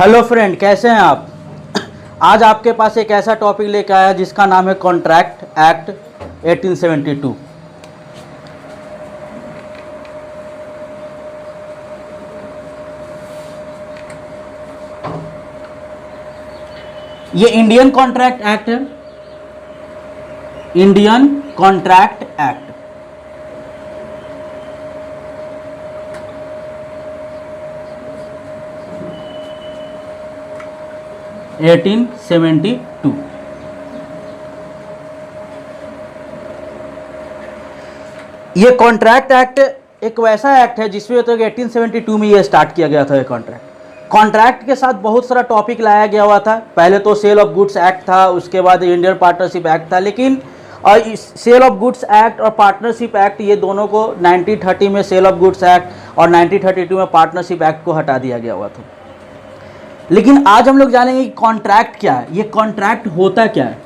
Hello friend, कैसे हैं आप। आज आपके पास एक ऐसा टॉपिक लेकर आया जिसका नाम है कॉन्ट्रैक्ट एक्ट 1872। ये इंडियन कॉन्ट्रैक्ट एक्ट है, इंडियन कॉन्ट्रैक्ट एक्ट। एटीन 1872। ये कॉन्ट्रैक्ट एक्ट एक वैसा एक्ट है जिसमें तो 1872 में ये स्टार्ट किया गया था। ये कॉन्ट्रैक्ट के साथ बहुत सारा टॉपिक लाया गया हुआ था। पहले तो सेल ऑफ गुड्स एक्ट था, उसके बाद इंडियन पार्टनरशिप एक्ट था, लेकिन सेल ऑफ गुड्स एक्ट और पार्टनरशिप एक्ट ये दोनों को 1930 में सेल ऑफ गुड्स एक्ट और 1932 में पार्टनरशिप एक्ट को हटा दिया गया हुआ था। लेकिन आज हम लोग जानेंगे कि कॉन्ट्रैक्ट क्या है, ये कॉन्ट्रैक्ट होता क्या है।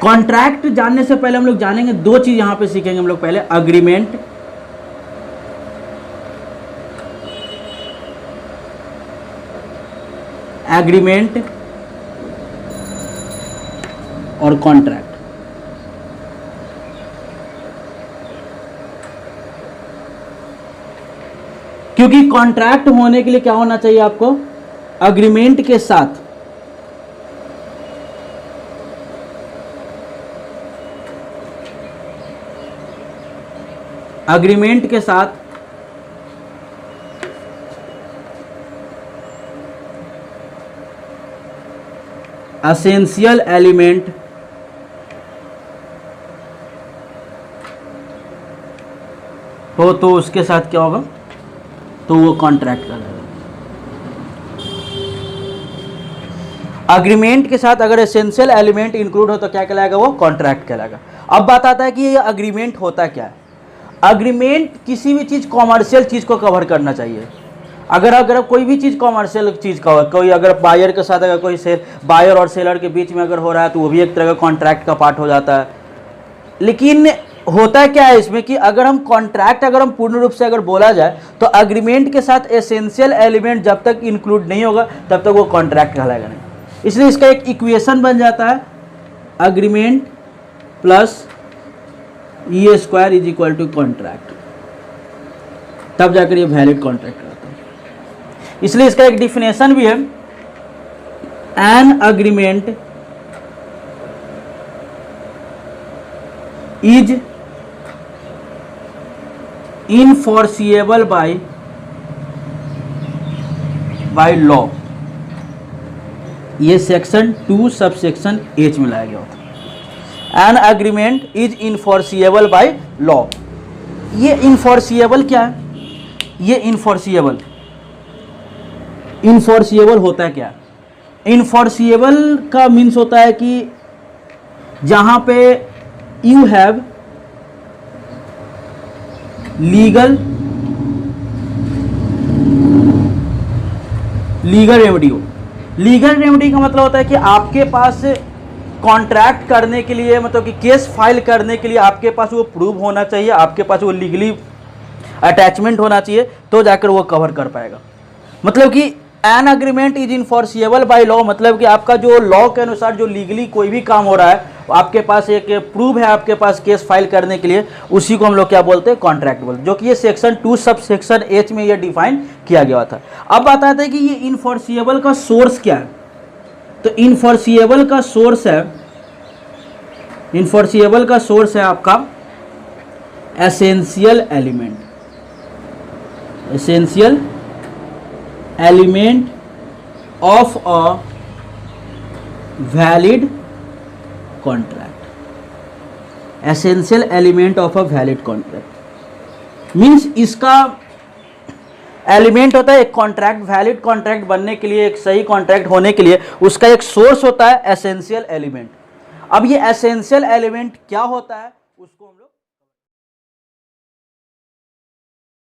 कॉन्ट्रैक्ट जानने से पहले हम लोग जानेंगे दो चीज यहां पे सीखेंगे हम लोग। पहले अग्रीमेंट, और कॉन्ट्रैक्ट। क्योंकि कॉन्ट्रैक्ट होने के लिए क्या होना चाहिए आपको, अग्रीमेंट के साथ एसेंशियल एलिमेंट हो तो उसके साथ क्या होगा, तो वो कॉन्ट्रैक्ट कहलाएगा। अग्रीमेंट के साथ अगर एसेंशियल एलिमेंट इंक्लूड हो तो क्या कहलाएगा, वो कॉन्ट्रैक्ट कहलाएगा। अब बात आता है कि ये अग्रीमेंट होता क्या है। अग्रीमेंट किसी भी चीज कॉमर्शियल चीज को कवर करना चाहिए। अगर कोई भी चीज कॉमर्शियल चीज का हो, कोई अगर बायर के साथ अगर कोई बायर और सेलर के बीच में अगर हो रहा है तो वो भी एक तरह का कॉन्ट्रैक्ट का पार्ट हो जाता है। लेकिन होता क्या है इसमें कि अगर हम कॉन्ट्रैक्ट अगर हम पूर्ण रूप से अगर बोला जाए तो अग्रीमेंट के साथ एसेंशियल एलिमेंट जब तक इंक्लूड नहीं होगा तब तक वो कॉन्ट्रैक्ट कहलाएगा नहीं। इसलिए इसका एक इक्वेशन बन जाता है, agreement plus E square is equal to contract, तब जाकर ये वैलिड कॉन्ट्रैक्ट रहता है। इसलिए इसका एक डिफिनेशन भी है, an agreement is enforceable by law. ये सेक्शन 2 सब सेक्शन H में लाया गया होता है। An agreement is enforceable by law. ये इनफोर्सिएबल क्या है, ये इनफोर्सिएबल होता है क्या। इनफोर्सिएबल का मीन्स होता है कि जहां पे यू हैव लीगल रेमेडी हो। लीगल रेमेडी का मतलब होता है कि आपके पास कॉन्ट्रैक्ट करने के लिए, मतलब कि केस फाइल करने के लिए आपके पास वो प्रूव होना चाहिए, आपके पास वो लीगली अटैचमेंट होना चाहिए, तो जाकर वो कवर कर पाएगा। मतलब कि an agreement is enforceable by law, मतलब कि आपका जो लॉ के अनुसार जो लीगली कोई भी काम हो रहा है आपके पास एक प्रूव है, आपके पास केस फाइल करने के लिए, उसी को हम लोग क्या बोलते हैं, कॉन्ट्रैक्ट बोलते हैं। जो कि ये सेक्शन 2 सब सेक्शन H में ये डिफाइन किया गया था। अब बात आता है कि ये इनफोर्सिएबल का सोर्स क्या है। तो इनफोर्सिएबल का सोर्स है आपका essential element of a valid contract. Essential element of a valid contract means इसका एलिमेंट होता है एक कॉन्ट्रैक्ट, वैलिड कॉन्ट्रैक्ट बनने के लिए, एक सही कॉन्ट्रैक्ट होने के लिए उसका एक सोर्स होता है एसेंशियल एलिमेंट। अब ये एसेंशियल एलिमेंट क्या होता है उसको हम लोग,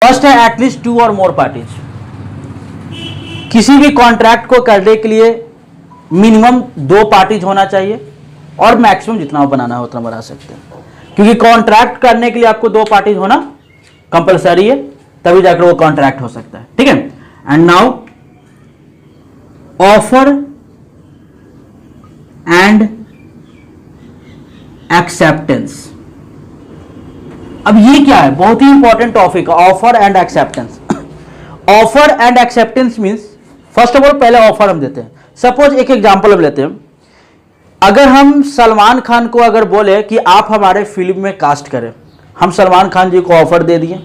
फर्स्ट है एटलीस्ट 2 और मोर पार्टीज। किसी भी कॉन्ट्रैक्ट को करने के लिए मिनिमम 2 पार्टीज होना चाहिए और मैक्सिमम जितना बनाना है उतना बना सकते हैं, क्योंकि कॉन्ट्रैक्ट करने के लिए आपको 2 पार्टीज होना कंपलसरी है, तभी जाकर वो कॉन्ट्रैक्ट हो सकता है। ठीक है। And now offer and acceptance. अब ये क्या है, बहुत ही इंपॉर्टेंट टॉपिक है, offer and acceptance. Offer and acceptance means, first of all पहले ऑफर हम देते हैं। सपोज एक एग्जांपल हम लेते हैं, अगर हम सलमान खान को अगर बोले कि आप हमारे फिल्म में कास्ट करें, हम सलमान खान जी को ऑफर दे दिए,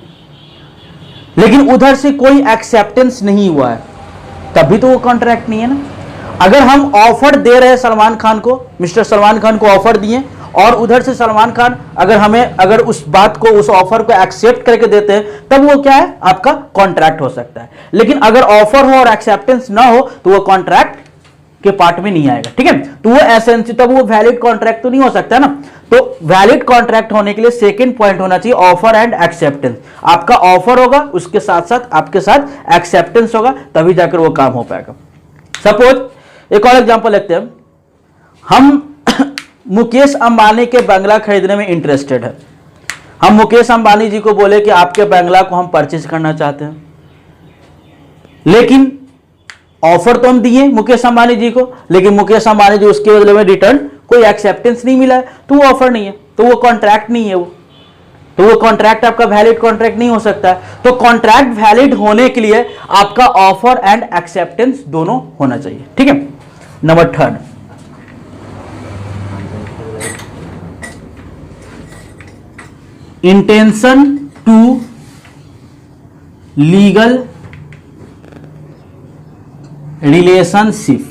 लेकिन उधर से कोई एक्सेप्टेंस नहीं हुआ है, तभी तो वो कॉन्ट्रैक्ट नहीं है ना। अगर हम ऑफर दे रहे हैं सलमान खान को, मिस्टर सलमान खान को ऑफर दिए, और उधर से सलमान खान अगर उस बात को, उस ऑफर को एक्सेप्ट करके देते हैं, तब वो क्या है, आपका कॉन्ट्रैक्ट हो सकता है। लेकिन अगर ऑफर हो और एक्सेप्टेंस ना हो तो वो कॉन्ट्रैक्ट के पार्ट में नहीं आएगा, ठीक है। तो वो एसेंस, तब वो वैलिड कॉन्ट्रैक्ट तो नहीं हो सकता ना। तो वैलिड कॉन्ट्रैक्ट होने के लिए सेकंड पॉइंट होना चाहिए ऑफर एंड एक्सेप्टेंस। आपका ऑफर होगा, उसके साथ साथ आपके साथ एक्सेप्टेंस होगा, तभी जाकर वो काम हो पाएगा। सपोज एक और एग्जांपल लेते हैं, हम मुकेश अंबानी के बंगला खरीदने में इंटरेस्टेड है। हम मुकेश अंबानी जी को बोले कि आपके बंगला को हम परचेज करना चाहते हैं, लेकिन ऑफर तो हम दिए मुकेश अंबानी जी को, लेकिन मुकेश अंबानी जी उसके बदले में रिटर्न कोई एक्सेप्टेंस नहीं मिला है, तो वो ऑफर नहीं है, तो वो कॉन्ट्रैक्ट नहीं है, तो वो कॉन्ट्रैक्ट आपका वैलिड कॉन्ट्रैक्ट नहीं हो सकता है। तो कॉन्ट्रैक्ट वैलिड होने के लिए आपका ऑफर एंड एक्सेप्टेंस दोनों होना चाहिए, ठीक है। Number third, intention to legal relationship.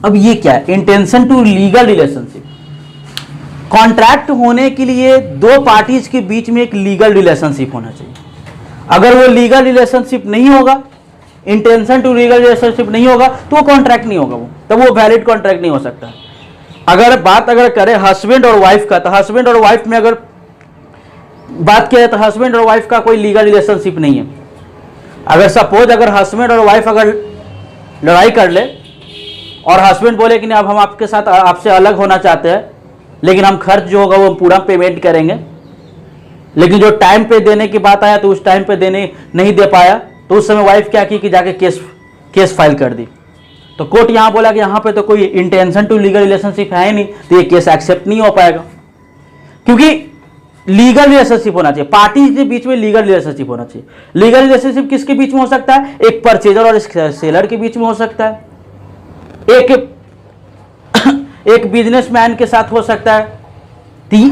अब ये क्या है, intention to legal relationship. Contract होने के लिए दो पार्टीज के बीच में एक लीगल रिलेशनशिप होना चाहिए। अगर वो लीगल रिलेशनशिप नहीं होगा, इंटेंशन टू लीगल रिलेशनशिप नहीं होगा, तो वो कॉन्ट्रैक्ट नहीं होगा, वो तब वो वैलिड कॉन्ट्रैक्ट नहीं हो सकता। अगर बात करें हस्बैंड और वाइफ का, तो हस्बैंड और वाइफ में अगर बात किया जाए तो हस्बैंड और वाइफ का कोई लीगल रिलेशनशिप नहीं है। अगर सपोज अगर हस्बैंड और वाइफ अगर लड़ाई कर ले और हस्बैंड बोले कि नहीं अब हम आपके साथ आपसे अलग होना चाहते हैं, लेकिन हम खर्च जो होगा वो पूरा पेमेंट करेंगे, लेकिन जो टाइम पे देने की बात आया तो उस टाइम पे देने नहीं दे पाया, तो उस समय वाइफ क्या की कि जाके केस फाइल कर दी। तो कोर्ट यहां बोला कि यहां पे तो कोई इंटेंशन टू लीगल रिलेशनशिप है ही नहीं, तो ये केस एक्सेप्ट नहीं हो पाएगा, क्योंकि लीगल रिलेशनशिप होना चाहिए, पार्टी के बीच में लीगल रिलेशनशिप होना चाहिए। लीगल रिलेशनशिप किसके बीच में हो सकता है, एक परचेजर और सेलर के बीच में हो सकता है, एक बिजनेसमैन के साथ हो सकता है,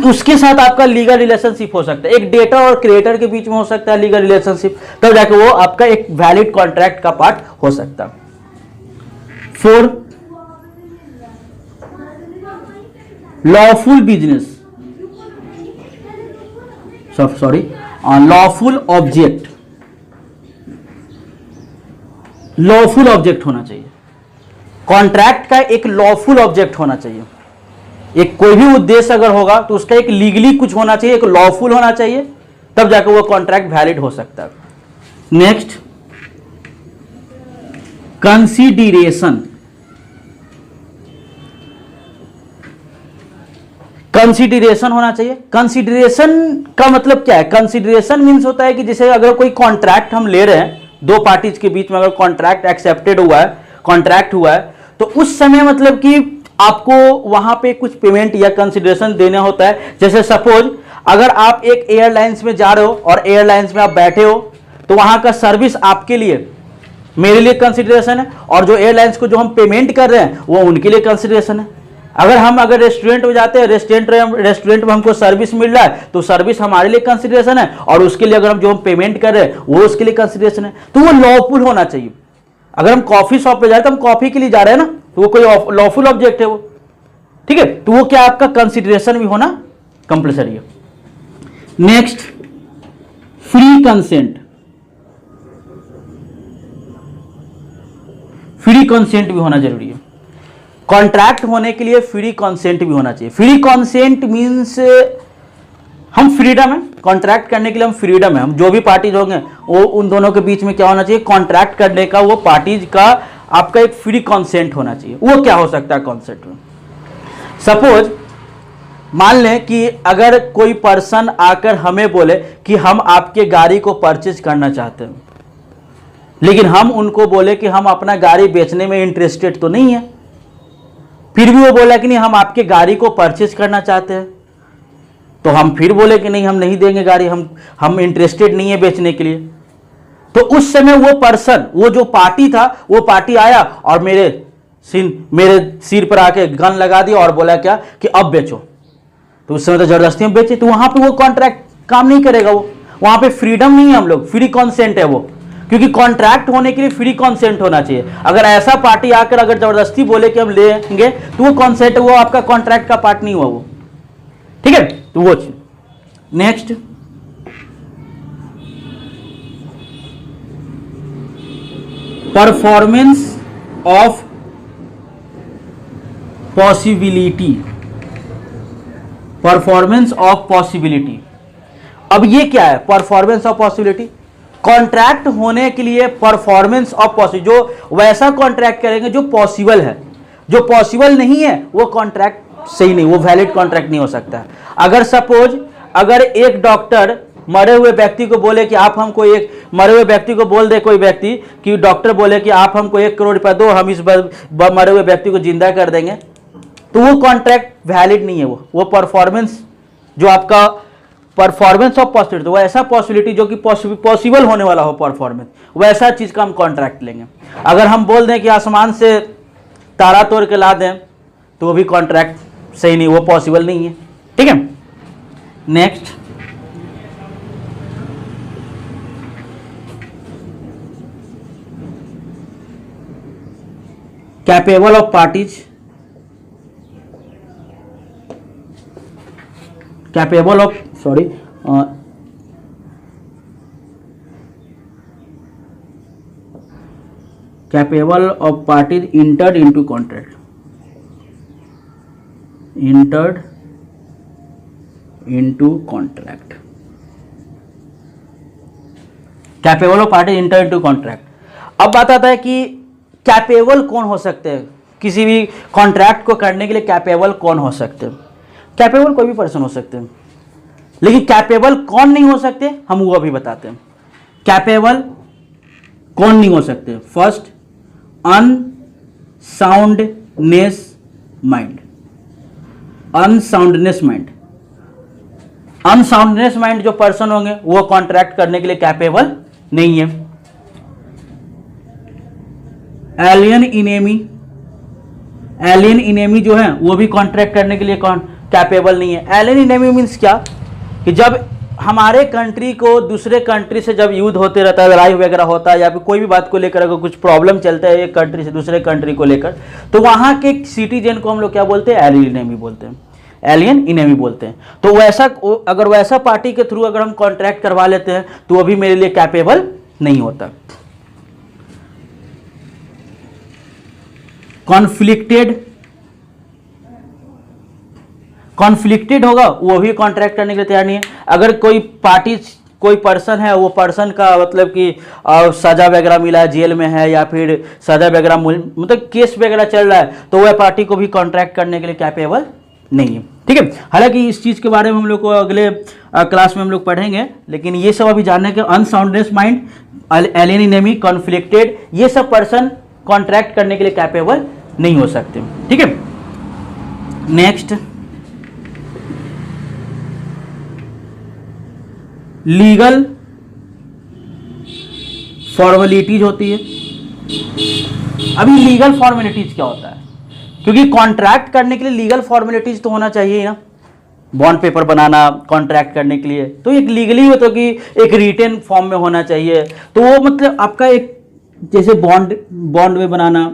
उसके साथ आपका लीगल रिलेशनशिप हो सकता है, एक डेटा और क्रिएटर के बीच में हो सकता है लीगल रिलेशनशिप, तब जाके वो आपका एक वैलिड कॉन्ट्रैक्ट का पार्ट हो सकता है। 4, lawful business, lawful object. Lawful object होना चाहिए, कॉन्ट्रैक्ट का एक लॉफुल ऑब्जेक्ट होना चाहिए। एक कोई भी उद्देश्य अगर होगा तो उसका एक लीगली कुछ होना चाहिए, एक लॉफुल होना चाहिए, तब जाकर वो कॉन्ट्रैक्ट वैलिड हो सकता है। Next, consideration. कंसीडरेशन होना चाहिए। कंसीडरेशन का मतलब क्या है, कंसीडरेशन मीन्स होता है कि जैसे अगर कोई कॉन्ट्रैक्ट हम ले रहे हैं, दो पार्टीज के बीच में अगर कॉन्ट्रैक्ट एक्सेप्टेड हुआ है, कॉन्ट्रैक्ट हुआ है, तो उस समय मतलब कि आपको वहां पे कुछ पेमेंट या कंसीडरेशन देना होता है। जैसे सपोज अगर आप एक एयरलाइंस में जा रहे हो और एयरलाइंस में आप बैठे हो, तो वहां का सर्विस आपके लिए, मेरे लिए कंसीडरेशन है, और जो एयरलाइंस को जो हम पेमेंट कर रहे हैं वो उनके लिए कंसीडरेशन है। अगर रेस्टोरेंट में जाते हैं, रेस्टोरेंट में हमको सर्विस मिल रहा है, तो सर्विस हमारे लिए कंसीडरेशन है, और उसके लिए अगर हम जो हम पेमेंट कर रहे हैं वो उसके लिए कंसीडरेशन है। तो वो लॉफुल होना चाहिए। अगर हम कॉफी शॉप पे जा रहे हैं तो हम कॉफी के लिए जा रहे हैं ना, तो वो कोई लॉफुल ऑब्जेक्ट है वो, ठीक है। तो वो क्या आपका कंसीडरेशन भी होना कंपल्सरी है। Next, free consent. Free consent भी होना जरूरी है। कॉन्ट्रैक्ट होने के लिए फ्री कंसेंट भी होना चाहिए। फ्री कंसेंट मींस हम फ्रीडम है, कॉन्ट्रैक्ट करने के लिए हम फ्रीडम है। हम जो भी पार्टीज होंगे वो उन दोनों के बीच में क्या होना चाहिए, कॉन्ट्रैक्ट करने का, वो पार्टीज का आपका एक फ्री कंसेंट होना चाहिए। वो क्या हो सकता है कॉन्सेंट में, सपोज मान लें कि अगर कोई पर्सन आकर हमें बोले कि हम आपके गाड़ी को परचेज करना चाहते हैं, लेकिन हम उनको बोले कि हम अपना गाड़ी बेचने में इंटरेस्टेड तो नहीं है, फिर भी वो बोला कि नहीं हम आपके गाड़ी को परचेज करना चाहते हैं, तो हम फिर बोले कि नहीं हम नहीं देंगे गाड़ी, हम इंटरेस्टेड नहीं है बेचने के लिए। तो उस समय वो पर्सन, वो जो पार्टी था, वो पार्टी आया और मेरे सिर पर आके गन लगा दिया और बोला क्या कि अब बेचो। तो उस समय तो जबरदस्ती हम बेचे, तो वहां पे वो कॉन्ट्रैक्ट काम नहीं करेगा। वो वहां पे फ्रीडम नहीं है, हम लोग फ्री कॉन्सेंट है वो, क्योंकि कॉन्ट्रैक्ट होने के लिए फ्री कॉन्सेंट होना चाहिए। अगर ऐसा पार्टी आकर अगर जबरदस्ती बोले कि हम लेंगे तो वो कॉन्सेंट, वो आपका कॉन्ट्रैक्ट का पार्ट नहीं हुआ वो, ठीक है। तो वो next, performance of possibility, performance of possibility. अब ये क्या है परफॉर्मेंस ऑफ पॉसिबिलिटी? कॉन्ट्रैक्ट होने के लिए परफॉर्मेंस ऑफ पॉसिबिलिटी, जो वैसा कॉन्ट्रैक्ट करेंगे जो पॉसिबल है, जो पॉसिबल नहीं है वो कॉन्ट्रैक्ट सही नहीं, वो वैलिड कॉन्ट्रैक्ट नहीं हो सकता है। अगर सपोज अगर एक डॉक्टर मरे हुए व्यक्ति को बोले कि आप हमको एक, मरे हुए व्यक्ति को बोल दे कोई व्यक्ति कि डॉक्टर बोले कि आप हमको 1 करोड़ रुपया दो, हम इस मरे हुए व्यक्ति को जिंदा कर देंगे, तो वो कॉन्ट्रैक्ट वैलिड नहीं है। वो परफॉर्मेंस जो आपका परफॉर्मेंस ऑफ पॉसिबिलिटी, वो ऐसा पॉसिबिलिटी जो कि पॉसिबल होने वाला हो परफॉर्मेंस, वैसा चीज का हम कॉन्ट्रैक्ट लेंगे। अगर हम बोल दें कि आसमान से तारा तोड़ के ला दें तो वो भी कॉन्ट्रैक्ट सही नहीं, वो पॉसिबल नहीं है, ठीक है। Next, capable of parties, capable of capable of parties entered into contract, entered into contract, capable of parties entered into contract. अब बात आता है कि कैपेबल कौन हो सकते हैं, किसी भी कॉन्ट्रैक्ट को करने के लिए कैपेबल कौन हो सकते हैं? कैपेबल कोई भी पर्सन हो सकते हैं, लेकिन कैपेबल कौन नहीं हो सकते हम वो अभी बताते हैं। कैपेबल कौन नहीं हो सकते? First, unsoundness mind, unsoundness mind, unsoundness mind जो पर्सन होंगे वो कॉन्ट्रैक्ट करने के लिए कैपेबल नहीं है। एलियन इनेमी, एलियन इनेमी जो है वो भी कॉन्ट्रैक्ट करने के लिए कैपेबल नहीं है। एलियन इनेमी मीन्स क्या कि जब हमारे कंट्री को दूसरे कंट्री से जब युद्ध होते रहता है, लड़ाई वगैरह होता है, या फिर कोई भी बात को लेकर अगर कुछ प्रॉब्लम चलता है एक कंट्री से दूसरे कंट्री को लेकर, तो वहाँ के सिटीजन को हम लोग क्या बोलते हैं? एलियन इनेमी बोलते हैं, एलियन इनेमी बोलते हैं। तो वैसा अगर वैसा पार्टी के थ्रू अगर हम कॉन्ट्रैक्ट करवा लेते हैं तो वो भी मेरे लिए कैपेबल नहीं होता। कॉन्फ्लिक्टेड होगा वो भी कॉन्ट्रैक्ट करने के लिए तैयार नहीं है। अगर कोई पार्टी, कोई पर्सन है, वो पर्सन का मतलब कि सजा वगैरह मिला है, जेल में है, या फिर सजा वगैरह मतलब केस वगैरह चल रहा है, तो वह पार्टी को भी कॉन्ट्रैक्ट करने के लिए कैपेबल नहीं है, ठीक है। हालांकि इस चीज़ के बारे में हम लोग को अगले क्लास में हम लोग पढ़ेंगे, लेकिन ये सब अभी जानने के, unsoundness mind, alien enemy, conflicted, ये सब पर्सन कॉन्ट्रैक्ट करने के लिए कैपेबल नहीं हो सकते, ठीक है। नेक्स्ट, लीगल फॉर्मेलिटीज होती है। अभी लीगल फॉर्मेलिटीज क्या होता है? क्योंकि कॉन्ट्रैक्ट करने के लिए लीगल फॉर्मेलिटीज तो होना चाहिए ना, बॉन्ड पेपर बनाना कॉन्ट्रैक्ट करने के लिए, तो एक लीगली मतलब कि एक रिटेन फॉर्म में होना चाहिए। तो वो मतलब आपका एक जैसे बॉन्ड में बनाना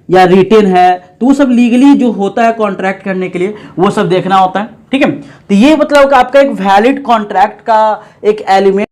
या रिटेन है, तो वो सब लीगली जो होता है कॉन्ट्रैक्ट करने के लिए वो सब देखना होता है, ठीक है। तो ये मतलब आपका एक वैलिड कॉन्ट्रैक्ट का एक एलिमेंट